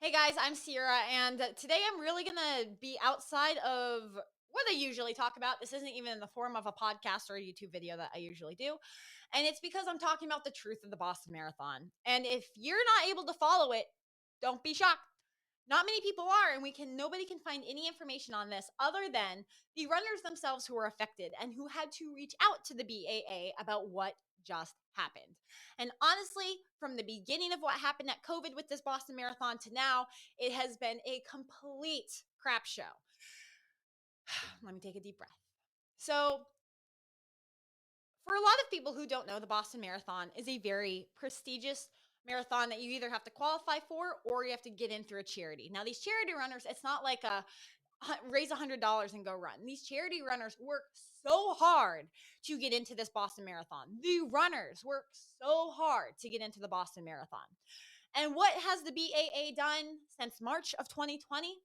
Hey guys, I'm Sierra, and today I'm really gonna be outside of what I usually talk about. This isn't even in the form of a podcast or a YouTube video that I usually do. And it's because I'm talking about the truth of the Boston Marathon. And if you're not able to follow it, don't be shocked. Not many people are, and nobody can find any information on this other than the runners themselves who were affected and who had to reach out to the BAA about what just happened. And honestly, from the beginning of what happened at COVID with this Boston Marathon to now, it has been a complete crap show. Let me take a deep breath. So, for a lot of people who don't know, the Boston Marathon is a very prestigious marathon that you either have to qualify for or you have to get in through a charity. Now, these charity runners, it's not like a raise $100 and go run. These charity runners work so hard to get into this Boston Marathon. The runners work so hard to get into the Boston Marathon. And what has the BAA done since March of 2020?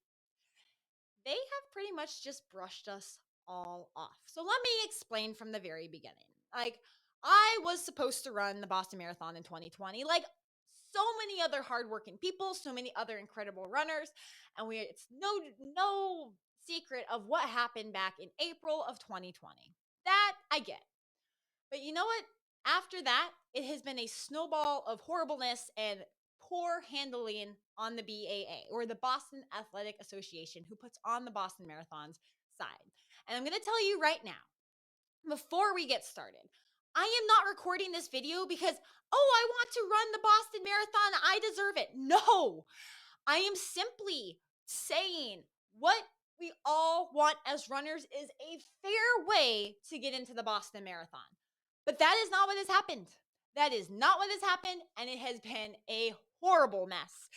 They have pretty much just brushed us all off. So let me explain from the very beginning. Like, I was supposed to run the Boston Marathon in 2020, like so many other hardworking people, so many other incredible runners, and it's no secret of what happened back in April of 2020. That I get. But you know what? After that, it has been a snowball of horribleness and poor handling on the BAA, or the Boston Athletic Association, who puts on the Boston Marathon's side. And I'm going to tell you right now, before we get started, I am not recording this video because, oh, I want to run the Boston Marathon. I deserve it. No, I am simply saying what we all want as runners is a fair way to get into the Boston Marathon. But that is not what has happened. That is not what has happened, and it has been a horrible mess.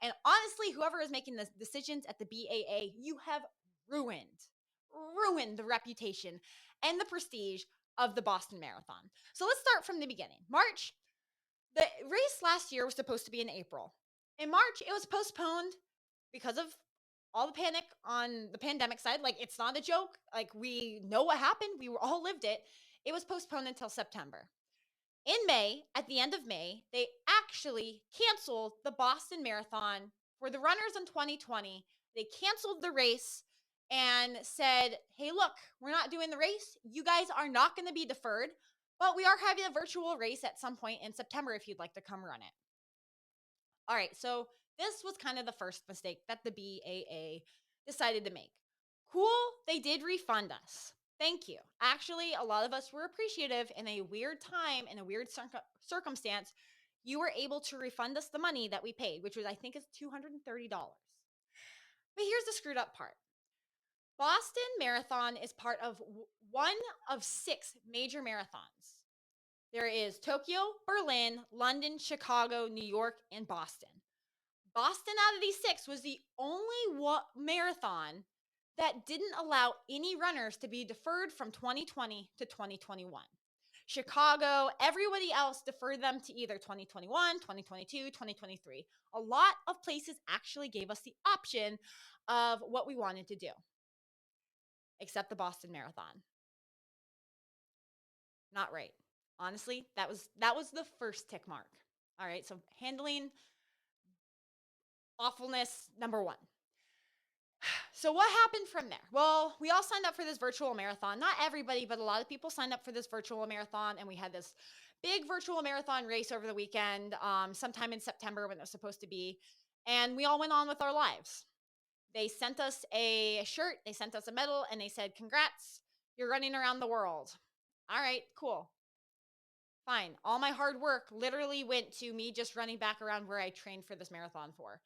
And honestly, whoever is making the decisions at the BAA, you have ruined the reputation and the prestige of the Boston Marathon. So let's start from the beginning. March, the race last year was supposed to be in April. In March, it was postponed because of all the panic on the pandemic side. Like, it's not a joke. Like, we know what happened. We were all lived it. It was postponed until September. In May, at the end of May, they actually canceled the Boston Marathon for the runners in 2020. They canceled the race and said, hey, look, we're not doing the race. You guys are not going to be deferred, but we are having a virtual race at some point in September if you'd like to come run it. All right, so this was kind of the first mistake that the BAA decided to make. Cool, they did refund us. Thank you. Actually, a lot of us were appreciative in a weird time, in a weird circumstance. You were able to refund us the money that we paid, which was, I think, is $230. But here's the screwed up part. Boston Marathon is part of one of 6 major marathons. There is Tokyo, Berlin, London, Chicago, New York, and Boston. Boston out of these 6 was the only marathon that didn't allow any runners to be deferred from 2020 to 2021. Chicago, everybody else deferred them to either 2021, 2022, 2023. A lot of places actually gave us the option of what we wanted to do, except the Boston Marathon. Not right. Honestly, that was the first tick mark. All right, so handling awfulness number 1. So what happened from there? Well, we all signed up for this virtual marathon. Not everybody, but a lot of people signed up for this virtual marathon, and we had this big virtual marathon race over the weekend, sometime in September when it was supposed to be, and we all went on with our lives. They sent us a shirt, they sent us a medal, and they said, congrats, you're running around the world. All right, cool. Fine. All my hard work literally went to me just running back around where I trained for this marathon for.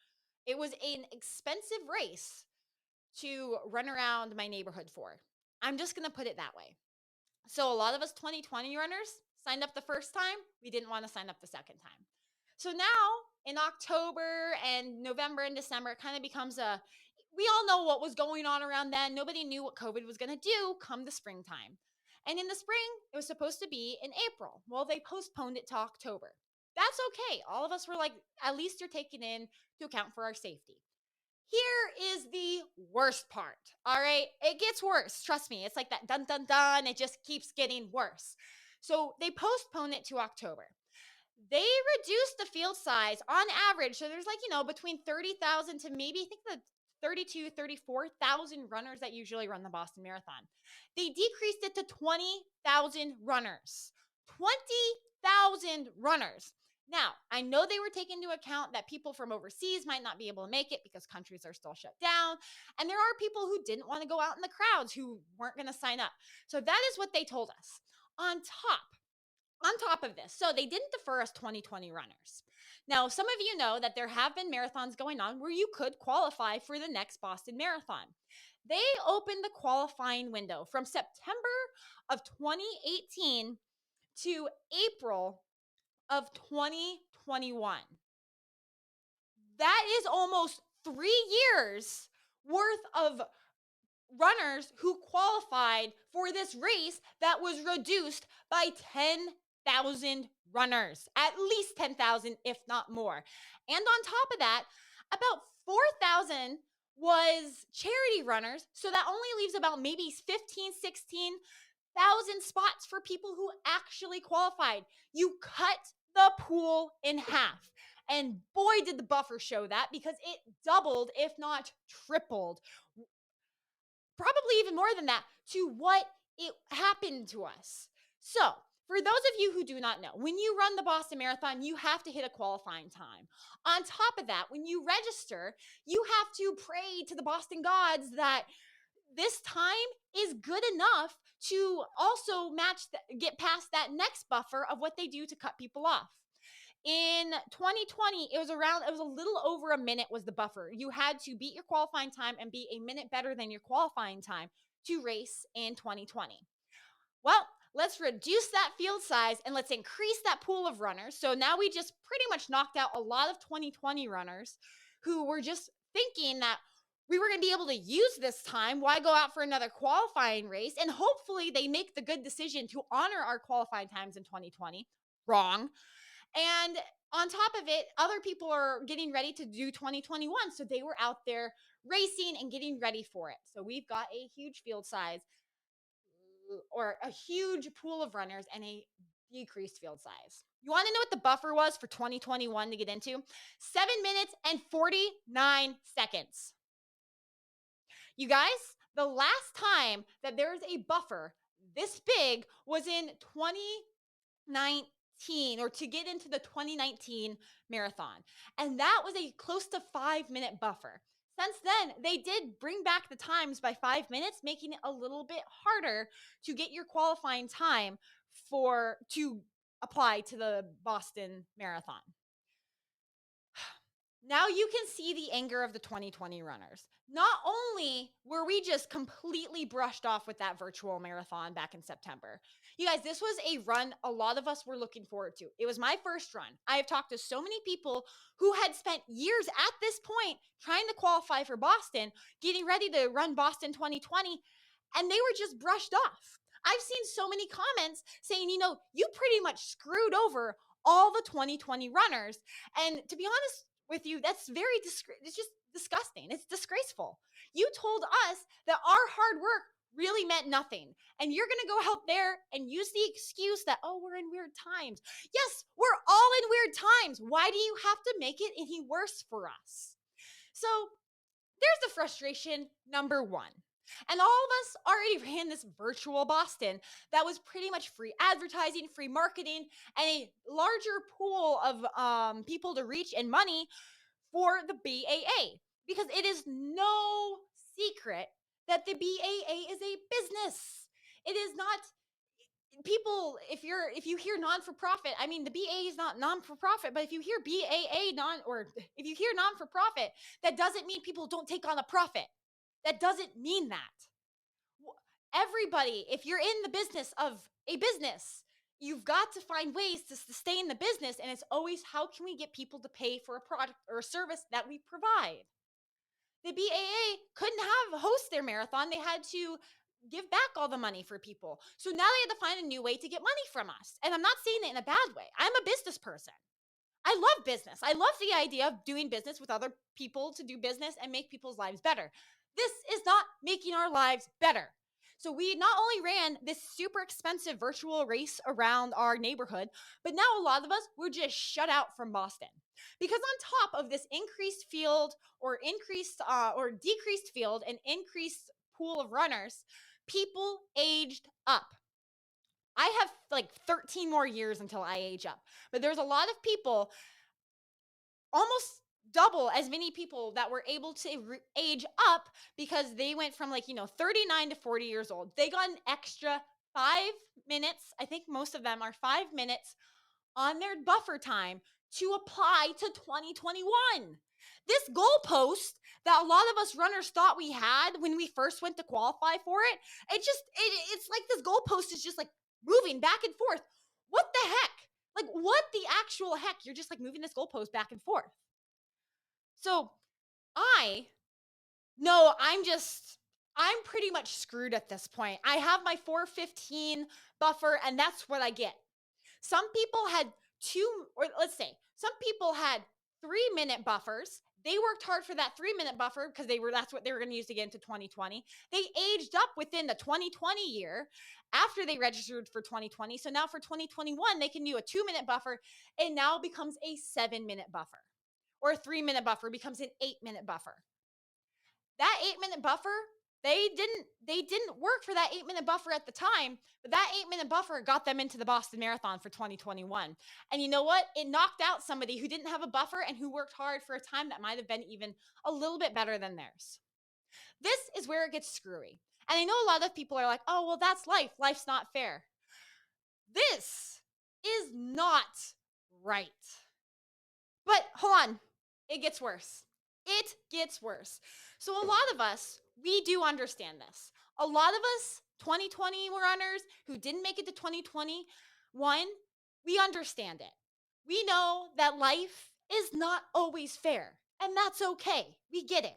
It was an expensive race to run around my neighborhood for. I'm just going to put it that way. So a lot of us 2020 runners signed up the first time. We didn't want to sign up the second time. So now in October and November and December, it kind of becomes we all know what was going on around then. Nobody knew what COVID was going to do come the springtime. And in the spring, it was supposed to be in April. Well, they postponed it to October. That's okay. All of us were like, at least you're taking in to account for our safety. Here is the worst part. All right. It gets worse. Trust me. It's like that dun dun dun. It just keeps getting worse. So they postponed it to October. They reduced the field size on average. So there's like, between 30,000 to maybe, I think, the 34,000 runners that usually run the Boston Marathon. They decreased it to 20,000 runners. 20,000 runners. Now, I know they were taking into account that people from overseas might not be able to make it because countries are still shut down. And there are people who didn't want to go out in the crowds who weren't going to sign up. So that is what they told us. On top of this, so they didn't defer us 2020 runners. Now, some of you know that there have been marathons going on where you could qualify for the next Boston Marathon. They opened the qualifying window from September of 2018 to April of 2021. That is almost 3 years worth of runners who qualified for this race that was reduced by 10,000 runners, at least 10,000, if not more. And on top of that, about 4,000 was charity runners. So that only leaves about maybe 15, 16,000 spots for people who actually qualified. You cut the pool in half. And boy, did the buffer show that, because it doubled, if not tripled, probably even more than that, to what it happened to us. So, for those of you who do not know, when you run the Boston Marathon, you have to hit a qualifying time. On top of that, when you register, you have to pray to the Boston gods that this time is good enough to also get past that next buffer of what they do to cut people off. In 2020, it was a little over a minute was the buffer. You had to beat your qualifying time and be a minute better than your qualifying time to race in 2020. Well, let's reduce that field size and let's increase that pool of runners. So now we just pretty much knocked out a lot of 2020 runners who were just thinking that we were going to be able to use this time. Why go out for another qualifying race? And hopefully they make the good decision to honor our qualifying times in 2020. Wrong. And on top of it, other people are getting ready to do 2021. So they were out there racing and getting ready for it. So we've got a huge field size, or a huge pool of runners, and a decreased field size. You want to know what the buffer was for 2021 to get into? 7 minutes and 49 seconds. You guys, the last time that there was a buffer this big was in 2019, or to get into the 2019 marathon. And that was a close to 5-minute buffer. Since then, they did bring back the times by 5 minutes, making it a little bit harder to get your qualifying time to apply to the Boston Marathon. Now you can see the anger of the 2020 runners. Not only were we just completely brushed off with that virtual marathon back in September. You guys, this was a run a lot of us were looking forward to. It was my first run. I have talked to so many people who had spent years at this point trying to qualify for Boston, getting ready to run Boston 2020, and they were just brushed off. I've seen so many comments saying, you pretty much screwed over all the 2020 runners. And to be honest with you, that's it's just disgusting. It's disgraceful. You told us that our hard work really meant nothing, and you're going to go out there and use the excuse that, we're in weird times. Yes, we're all in weird times. Why do you have to make it any worse for us? So there's the frustration number one. And all of us already ran this virtual Boston that was pretty much free advertising, free marketing, and a larger pool of people to reach and money for the BAA. Because it is no secret that the BAA is a business. It is not people. If you hear non-for-profit, I mean, the BAA is not non-for-profit, but if you hear if you hear non-for-profit, that doesn't mean people don't take on a profit. That doesn't mean that. Everybody, if you're in the business of a business, you've got to find ways to sustain the business, and it's always, how can we get people to pay for a product or a service that we provide? The BAA couldn't host their marathon. They had to give back all the money for people. So now they had to find a new way to get money from us. And I'm not saying it in a bad way. I'm a business person. I love business. I love the idea of doing business with other people to do business and make people's lives better. This is not making our lives better. So we not only ran this super expensive virtual race around our neighborhood, but now a lot of us were just shut out from Boston. Because on top of this increased field or increased or decreased field and increased pool of runners, people aged up. I have like 13 more years until I age up. But there's a lot of people, almost double as many people that were able to age up because they went from 39 to 40 years old. They got an extra 5 minutes. I think most of them are 5 minutes on their buffer time to apply to 2021. This goalpost that a lot of us runners thought we had when we first went to qualify for it, it's like this goalpost is just like moving back and forth. What the heck? Like, what the actual heck? You're just like moving this goalpost back and forth. So I know I'm pretty much screwed at this point. I have my 4:15 buffer, and that's what I get. Some people had some people had 3-minute buffers. They worked hard for that 3-minute buffer because that's what they were going to use to get into 2020. They aged up within the 2020 year after they registered for 2020. So now for 2021, they can do a 2-minute buffer. It now becomes a 7-minute buffer, or a 3-minute buffer becomes an 8-minute buffer. That 8-minute buffer, they didn't work for that 8-minute buffer at the time, but that 8-minute buffer got them into the Boston Marathon for 2021. And you know what? It knocked out somebody who didn't have a buffer and who worked hard for a time that might have been even a little bit better than theirs. This is where it gets screwy. And I know a lot of people are like, oh, well, that's life. Life's not fair. This is not right. But hold on, it gets worse. It gets worse. So a lot of us, we do understand this. A lot of us 2020 runners who didn't make it to 2021, we understand it. We know that life is not always fair, and that's okay. We get it.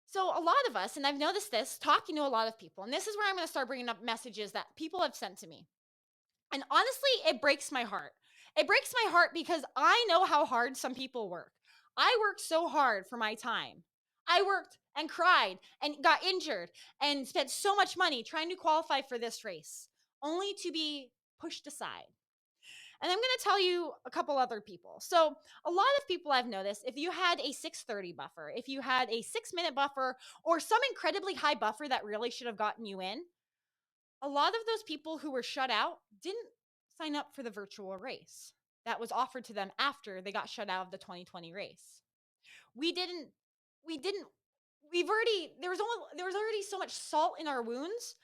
So a lot of us, and I've noticed this talking to a lot of people, and this is where I'm going to start bringing up messages that people have sent to me. And honestly, it breaks my heart. It breaks my heart because I know how hard some people work. I worked so hard for my time. I worked and cried and got injured and spent so much money trying to qualify for this race, only to be pushed aside. And I'm going to tell you a couple other people. So a lot of people I've noticed, if you had a 6:30 buffer, if you had a 6-minute buffer, or some incredibly high buffer that really should have gotten you in, a lot of those people who were shut out didn't sign up for the virtual race that was offered to them after they got shut out of the 2020 race. We didn't, we didn't, we've already, there was already so much salt in our wounds.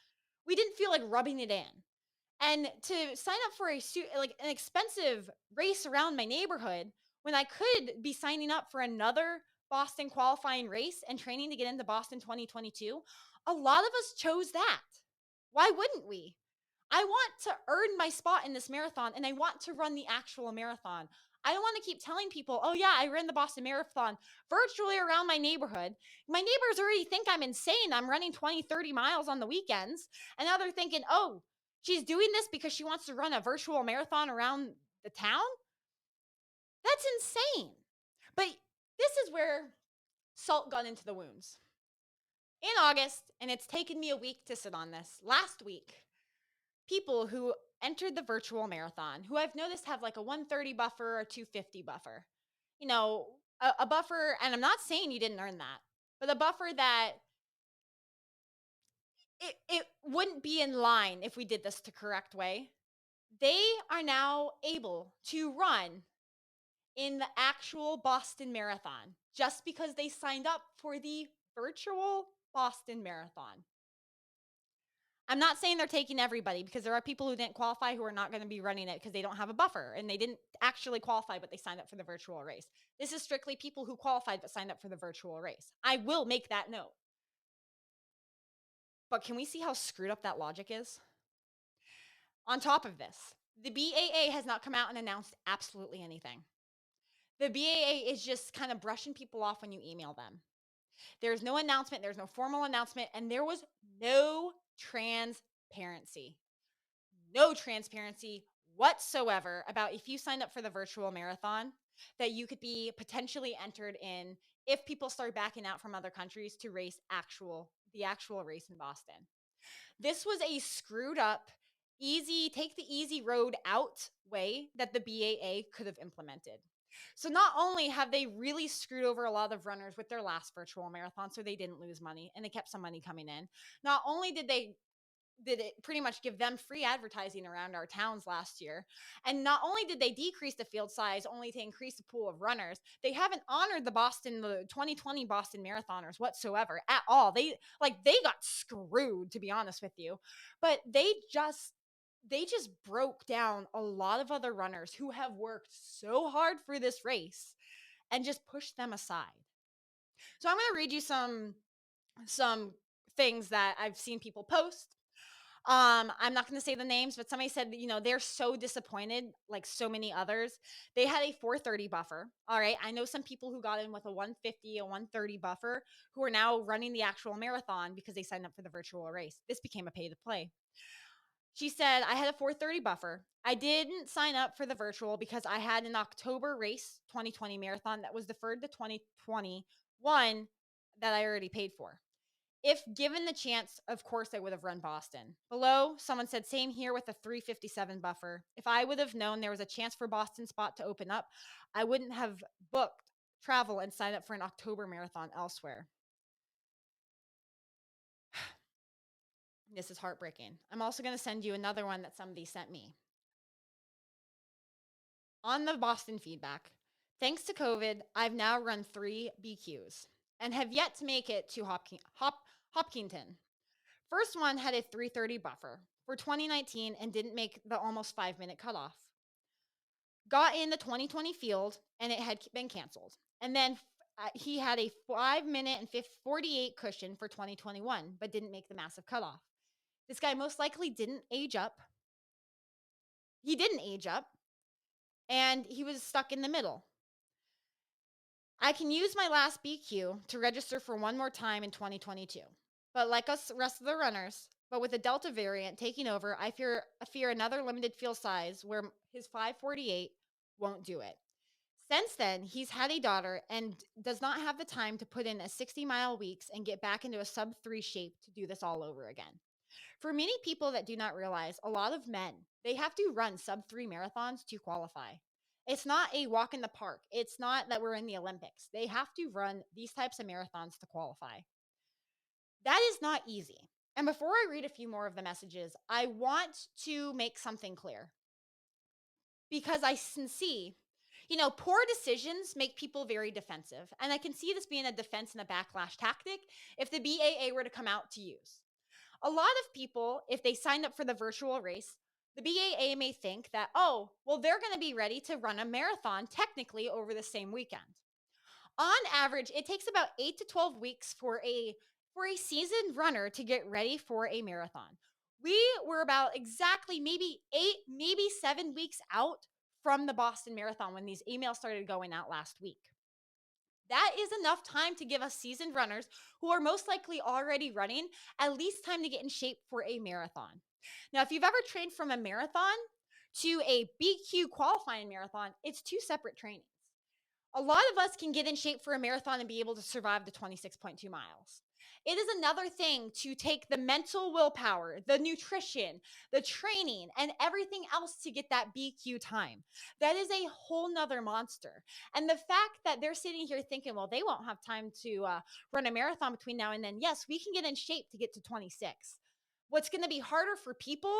We didn't feel like rubbing it in. And to sign up for an expensive race around my neighborhood when I could be signing up for another Boston qualifying race and training to get into Boston 2022, a lot of us chose that. Why wouldn't we? I want to earn my spot in this marathon, and I want to run the actual marathon. I don't want to keep telling people, oh yeah, I ran the Boston Marathon virtually around my neighborhood. My neighbors already think I'm insane. I'm running 20, 30 miles on the weekends. And now they're thinking, oh, she's doing this because she wants to run a virtual marathon around the town? That's insane. But this is where salt got into the wounds. In August, and it's taken me a week to sit on this, last week, people who entered the virtual marathon, who I've noticed have like a 130 buffer or 250 buffer, a buffer, and I'm not saying you didn't earn that, but a buffer that it wouldn't be in line if we did this the correct way. They are now able to run in the actual Boston Marathon just because they signed up for the virtual Boston Marathon. I'm not saying they're taking everybody, because there are people who didn't qualify who are not going to be running it because they don't have a buffer and they didn't actually qualify, but they signed up for the virtual race. This is strictly people who qualified but signed up for the virtual race. I will make that note. But can we see how screwed up that logic is? On top of this, the BAA has not come out and announced absolutely anything. The BAA is just kind of brushing people off when you email them. There's no announcement, there's no formal announcement, and there was no transparency. No transparency whatsoever about if you signed up for the virtual marathon, that you could be potentially entered in if people start backing out from other countries to race the actual race in Boston. This was a screwed up, easy, take the easy road out way that the BAA could have implemented. So not only have they really screwed over a lot of runners with their last virtual marathon, so they didn't lose money and they kept some money coming in. Not only did it pretty much give them free advertising around our towns last year. And not only did they decrease the field size only to increase the pool of runners, they haven't honored the 2020 Boston marathoners whatsoever at all. They got screwed, to be honest with you. But they just broke down a lot of other runners who have worked so hard for this race and just pushed them aside. So I'm going to read you some things that I've seen people post. I'm not going to say the names, but somebody said, they're so disappointed, like so many others. They had a 4:30 buffer. All right. I know some people who got in with a 1:50, a 1:30 buffer who are now running the actual marathon because they signed up for the virtual race. This became a pay to play. She said, I had a 4:30 buffer. I didn't sign up for the virtual because I had an October race 2020 marathon that was deferred to 2021 that I already paid for. If given the chance, of course, I would have run Boston. Below, someone said, same here with a 3:57 buffer. If I would have known there was a chance for Boston spot to open up, I wouldn't have booked travel and signed up for an October marathon elsewhere. This is heartbreaking. I'm also going to send you another one that somebody sent me. On the Boston feedback, thanks to COVID, I've now run 3 BQs and have yet to make it to Hopkinton. First one had a 3:30 buffer for 2019 and didn't make the almost 5-minute cutoff. Got in the 2020 field and it had been canceled. And then he had a 5-minute and 48 cushion for 2021, but didn't make the massive cutoff. This guy most likely didn't age up. He didn't age up, and he was stuck in the middle. I can use my last BQ to register for one more time in 2022. But like us rest of the runners, but with the Delta variant taking over, I fear another limited field size where his 5:48 won't do it. Since then, he's had a daughter and does not have the time to put in a 60-mile weeks and get back into a sub-3 shape to do this all over again. For many people that do not realize, a lot of men, they have to run sub-3 marathons to qualify. It's not a walk in the park. It's not that we're in the Olympics. They have to run these types of marathons to qualify. That is not easy. And before I read a few more of the messages, I want to make something clear. Because I can see, poor decisions make people very defensive. And I can see this being a defense and a backlash tactic if the BAA were to come out to use. A lot of people, if they signed up for the virtual race, the BAA may think that, oh, well, they're going to be ready to run a marathon technically over the same weekend. On average, it takes about 8 to 12 weeks for a seasoned runner to get ready for a marathon. We were about exactly maybe 8, maybe 7 weeks out from the Boston Marathon when these emails started going out last week. That is enough time to give us seasoned runners who are most likely already running at least time to get in shape for a marathon. Now, if you've ever trained from a marathon to a BQ qualifying marathon, it's 2 separate trainings. A lot of us can get in shape for a marathon and be able to survive the 26.2 miles. It is another thing to take the mental willpower, the nutrition, the training, and everything else to get that BQ time. That is a whole nother monster. And the fact that they're sitting here thinking, well, they won't have time to run a marathon between now and then. Yes, we can get in shape to get to 26. What's going to be harder for people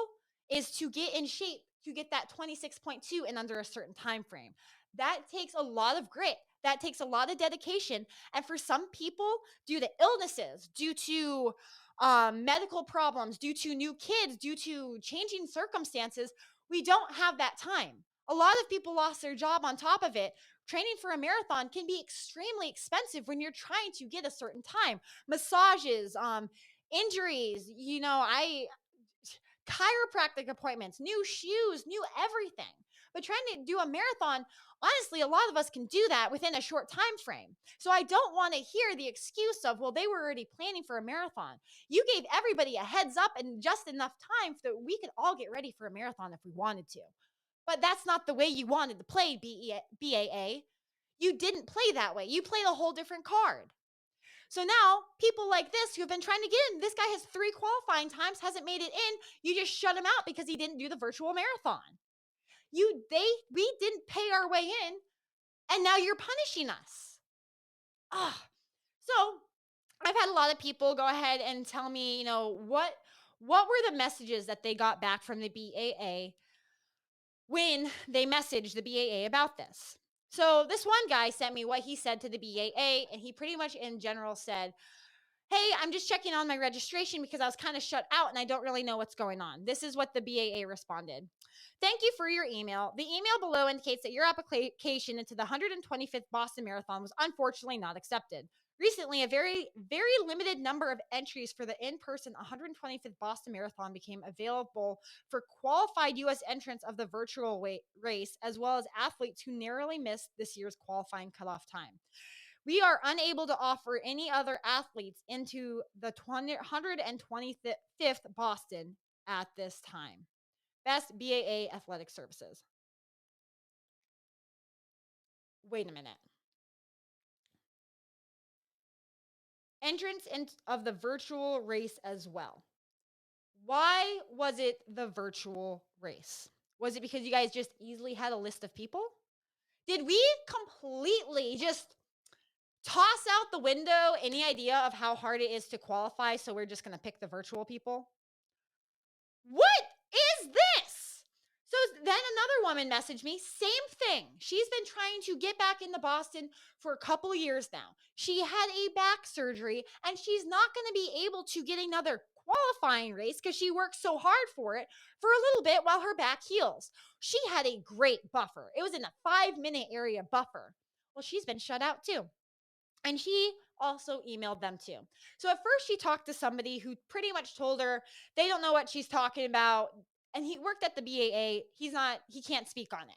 is to get in shape to get that 26.2 in under a certain time frame. That takes a lot of grit. That takes a lot of dedication. And for some people, due to illnesses, due to medical problems, due to new kids, due to changing circumstances, we don't have that time. A lot of people lost their job on top of it. Training for a marathon can be extremely expensive when you're trying to get a certain time. Massages, injuries, chiropractic appointments, new shoes, new everything. But trying to do a marathon, honestly, a lot of us can do that within a short time frame. So I don't want to hear the excuse of, well, they were already planning for a marathon. You gave everybody a heads up and just enough time so that we could all get ready for a marathon if we wanted to. But that's not the way you wanted to play, BAA. You didn't play that way. You played a whole different card. So now people like this who've been trying to get in, this guy has 3 qualifying times, hasn't made it in. You just shut him out because he didn't do the virtual marathon. We didn't pay our way in, and now you're punishing us. So I've had a lot of people go ahead and tell me, what were the messages that they got back from the BAA when they messaged the BAA about this. So this one guy sent me what he said to the BAA, and he pretty much in general said, hey, I'm just checking on my registration because I was kind of shut out and I don't really know what's going on. This is what the BAA responded. Thank you for your email. The email below indicates that your application into the 125th Boston Marathon was unfortunately not accepted. Recently, a very, very limited number of entries for the in-person 125th Boston Marathon became available for qualified U.S. entrants of the virtual race, as well as athletes who narrowly missed this year's qualifying cutoff time. We are unable to offer any other athletes into the 125th Boston at this time. Best BAA Athletic Services. Wait a minute. Entrance of the virtual race as well. Why was it the virtual race? Was it because you guys just easily had a list of people? Did we completely just toss out the window any idea of how hard it is to qualify, so we're just going to pick the virtual people? What is this? So then another woman messaged me, same thing. She's been trying to get back into Boston for a couple years now. She had a back surgery and she's not going to be able to get another qualifying race because she worked so hard for it for a little bit while her back heals. She had a great buffer. It was in a 5-minute area buffer. Well, she's been shut out too. And she also emailed them too. So at first she talked to somebody who pretty much told her they don't know what she's talking about. And he worked at the BAA. He can't speak on it.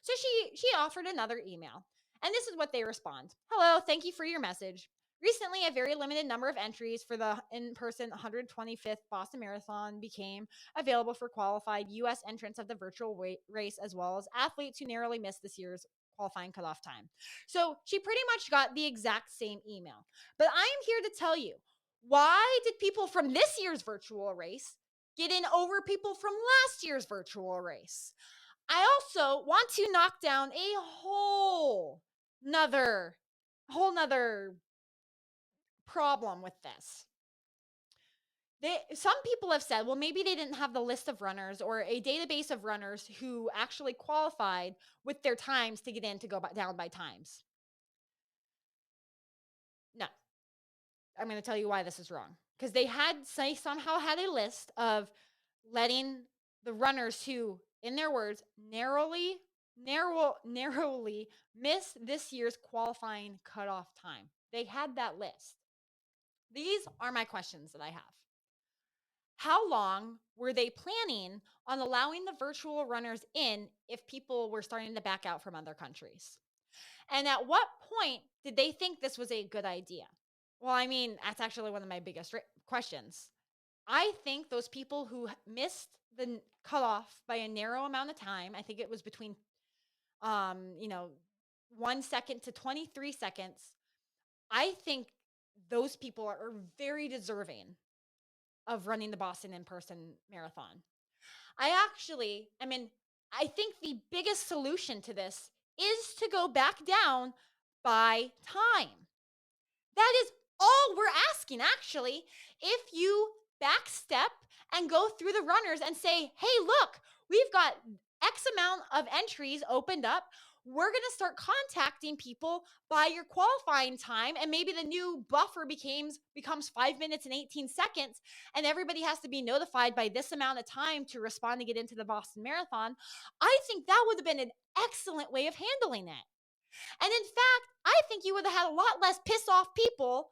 So she offered another email. And this is what they respond. Hello, thank you for your message. Recently, a very limited number of entries for the in-person 125th Boston Marathon became available for qualified U.S. entrants of the virtual race, as well as athletes who narrowly missed this year's qualifying cutoff time. So she pretty much got the exact same email. But I am here to tell you, why did people from this year's virtual race get in over people from last year's virtual race? I also want to knock down a whole nother problem with this. Some people have said, well, maybe they didn't have the list of runners or a database of runners who actually qualified with their times to get in to go down by times. No, I'm going to tell you why this is wrong. Because they somehow had a list of letting the runners who, in their words, narrowly miss this year's qualifying cutoff time. They had that list. These are my questions that I have. How long were they planning on allowing the virtual runners in if people were starting to back out from other countries? And at what point did they think this was a good idea? Well, I mean, that's actually one of my biggest questions. I think those people who missed the cutoff by a narrow amount of time, I think it was between 1 second to 23 seconds. I think those people are very deserving of running the Boston in-person marathon. I think the biggest solution to this is to go back down by time. That is all we're asking, actually. If you backstep and go through the runners and say, hey, look, we've got X amount of entries opened up. We're going to start contacting people by your qualifying time, and maybe the new buffer becomes 5 minutes and 18 seconds, and everybody has to be notified by this amount of time to respond to get into the Boston Marathon. I think that would have been an excellent way of handling it. And in fact, I think you would have had a lot less pissed off people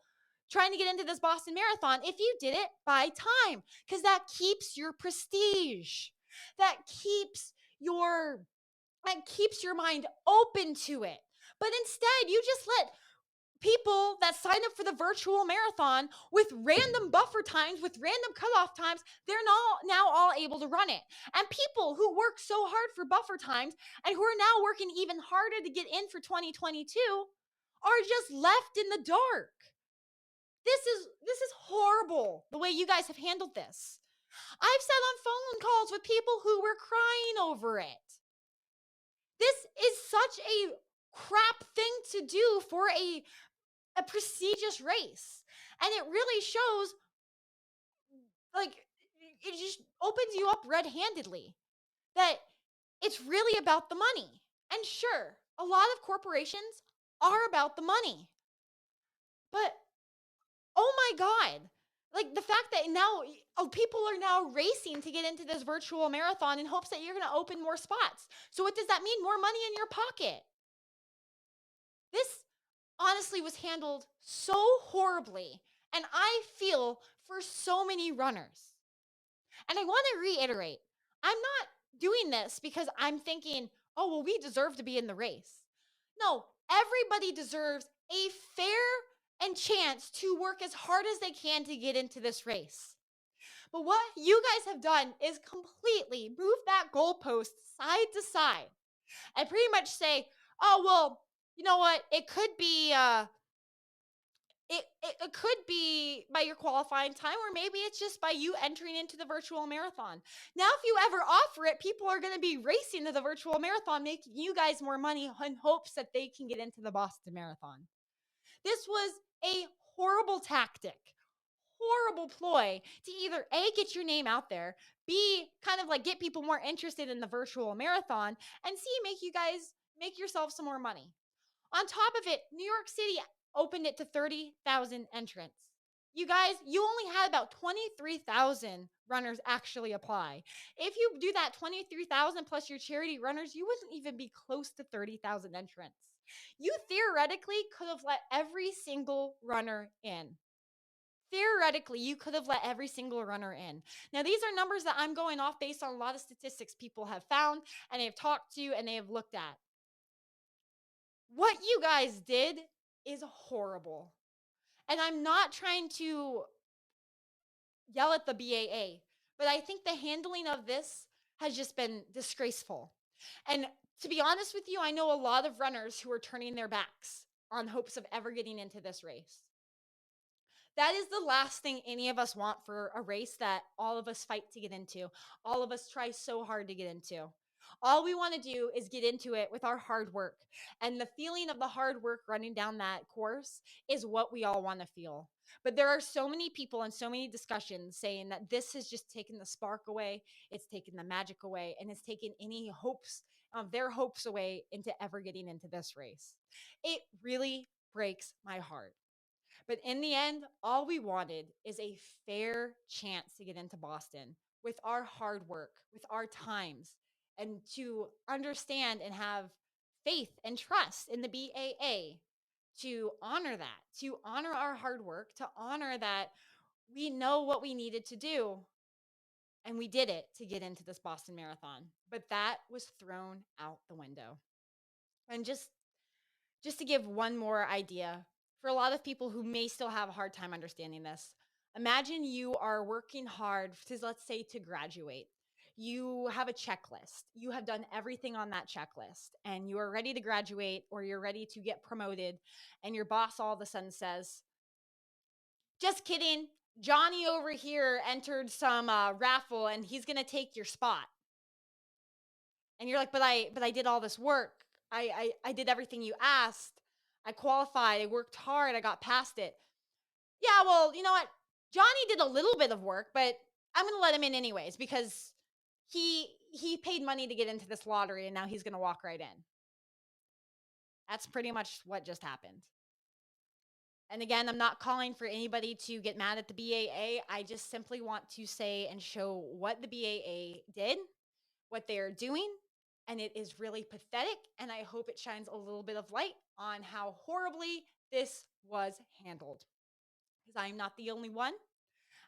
trying to get into this Boston Marathon if you did it by time, because that keeps your prestige. That keeps your mind open to it. But instead, you just let people that sign up for the virtual marathon with random buffer times, with random cutoff times, they're now all able to run it. And people who work so hard for buffer times and who are now working even harder to get in for 2022 are just left in the dark. This is horrible the way you guys have handled this. I've sat on phone calls with people who were crying over it. This is such a crap thing to do for a prestigious race. And it really shows, like, it just opens you up red-handedly that it's really about the money. And sure, a lot of corporations are about the money. But oh my God, like the fact that now people are now racing to get into this virtual marathon in hopes that you're going to open more spots. So what does that mean? More money in your pocket. This honestly was handled so horribly, and I feel for so many runners. And I want to reiterate, I'm not doing this because I'm thinking, oh, well, we deserve to be in the race. No, everybody deserves a fair and chance to work as hard as they can to get into this race. But what you guys have done is completely move that goalpost side to side and pretty much say, oh, well, you know what? It could be by your qualifying time, or maybe it's just by you entering into the virtual marathon. Now, if you ever offer it, people are going to be racing to the virtual marathon, making you guys more money in hopes that they can get into the Boston Marathon. This was a horrible tactic, horrible ploy to either A, get your name out there, B, kind of like get people more interested in the virtual marathon, and C, make yourself some more money. On top of it, New York City opened it to 30,000 entrants. You guys, you only had about 23,000 runners actually apply. If you do that 23,000 plus your charity runners, you wouldn't even be close to 30,000 entrants. You theoretically could have let every single runner in. Theoretically, you could have let every single runner in. Now, these are numbers that I'm going off based on a lot of statistics people have found and they have talked to and they have looked at. What you guys did is horrible. And I'm not trying to yell at the BAA, but I think the handling of this has just been disgraceful. And to be honest with you, I know a lot of runners who are turning their backs on hopes of ever getting into this race. That is the last thing any of us want for a race that all of us fight to get into. All of us try so hard to get into. All we want to do is get into it with our hard work. And the feeling of the hard work running down that course is what we all want to feel. But there are so many people and so many discussions saying that this has just taken the spark away, it's taken the magic away, and it's taken any hopes of their hopes away into ever getting into this race. It really breaks my heart. But in the end, all we wanted is a fair chance to get into Boston with our hard work, with our times, and to understand and have faith and trust in the BAA to honor that, to honor our hard work, to honor that we know what we needed to do. And we did it to get into this Boston Marathon. But that was thrown out the window. And just to give one more idea for a lot of people who may still have a hard time understanding this, imagine you are working hard to, let's say, to graduate. You have a checklist. You have done everything on that checklist and you are ready to graduate or you're ready to get promoted. And your boss all of a sudden says, just kidding. Johnny over here entered some raffle and he's going to take your spot. And you're like, but I did all this work. I did everything you asked. I qualified. I worked hard. I got past it. Yeah, well, you know what? Johnny did a little bit of work, but I'm going to let him in anyways because he paid money to get into this lottery and now he's going to walk right in. That's pretty much what just happened. And again, I'm not calling for anybody to get mad at the BAA. I just simply want to say and show what the BAA did, what they are doing, and it is really pathetic. And I hope it shines a little bit of light on how horribly this was handled. Because I'm not the only one.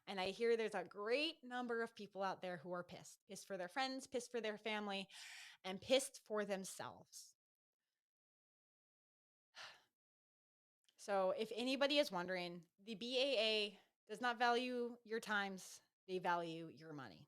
And I hear there's a great number of people out there who are pissed. Pissed for their friends, pissed for their family, and pissed for themselves. So if anybody is wondering, the BAA does not value your times. They value your money.